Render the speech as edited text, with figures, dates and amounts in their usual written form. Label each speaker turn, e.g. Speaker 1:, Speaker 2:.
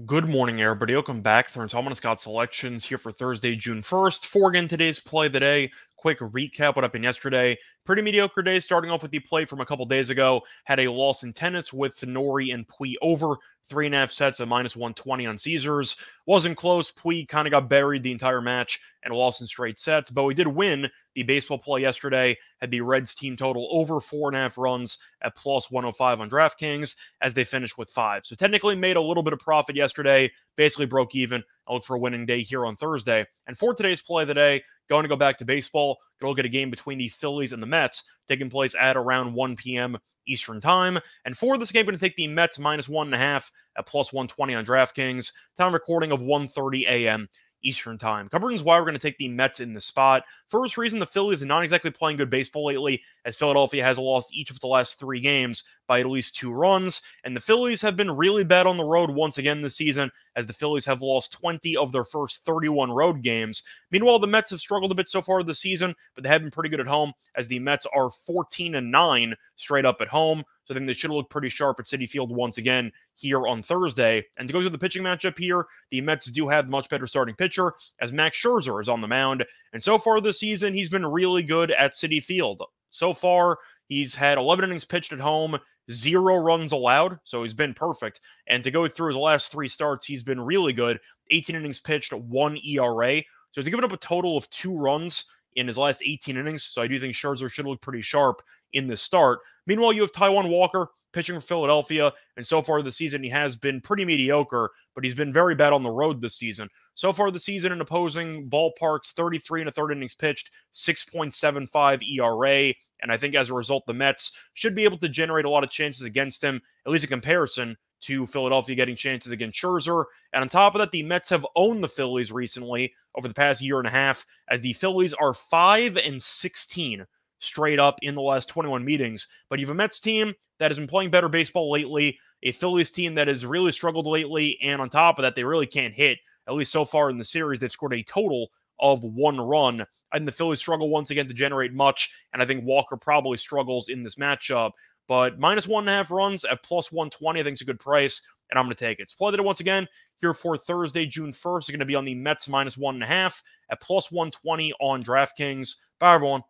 Speaker 1: Good morning, everybody. Welcome back. Thomas Scott Selections here for Thursday, June 1st. For again today's play of the day. Quick recap what happened yesterday. Pretty mediocre day, starting off with the play from a couple days ago. Had a loss in tennis with Nori and Pui over 3.5 sets at -120 on Caesars. Wasn't close. Pui kind of got buried the entire match and lost in straight sets, but we did win the baseball play yesterday. Had the Reds team total over 4.5 runs at +105 on DraftKings as they finished with 5. So technically made a little bit of profit yesterday, basically broke even. I'll look for a winning day here on Thursday. And for today's play of the day, going to go back to baseball, going to look at a game between the Phillies and the Mets, taking place at around 1 p.m. Eastern time. And for this game, I'm going to take the Mets -1.5 at +120 on DraftKings. Time recording of 1:30 a.m. Eastern time. Couple reasons why we're going to take the Mets in this spot. First reason, the Phillies are not exactly playing good baseball lately, as Philadelphia has lost each of the last 3 games by at least 2 runs, and the Phillies have been really bad on the road once again this season, as the Phillies have lost 20 of their first 31 road games. Meanwhile, the Mets have struggled a bit so far this season, but they have been pretty good at home, as the Mets are 14-9 straight up at home. So I think they should look pretty sharp at Citi Field once again here on Thursday. And to go through the pitching matchup here, the Mets do have much better starting pitcher, as Max Scherzer is on the mound. And so far this season, he's been really good at Citi Field. So far, he's had 11 innings pitched at home, 0 runs allowed, so he's been perfect. And to go through his last 3 starts, he's been really good. 18 innings pitched, 1 ERA. So he's given up a total of 2 runs in his last 18 innings, so I do think Scherzer should look pretty sharp in this start. Meanwhile, you have Taijuan Walker pitching for Philadelphia, and so far this season he has been pretty mediocre, but he's been very bad on the road this season. So far this season in opposing ballparks, 33 1/3 innings pitched, 6.75 ERA, and I think as a result, the Mets should be able to generate a lot of chances against him, at least in comparison to Philadelphia getting chances against Scherzer. And on top of that, the Mets have owned the Phillies recently over the past year and a half, as the Phillies are 5-16 straight up in the last 21 meetings. But you have a Mets team that has been playing better baseball lately, a Phillies team that has really struggled lately, and on top of that, they really can't hit. At least so far in the series, they've scored a total of 1 run. And the Phillies struggle once again to generate much, and I think Walker probably struggles in this matchup. But -1.5 runs at +120, I think is a good price, and I'm going to take it. So play that once again here for Thursday, June 1st. It's going to be on the Mets -1.5 at +120 on DraftKings. Bye, everyone.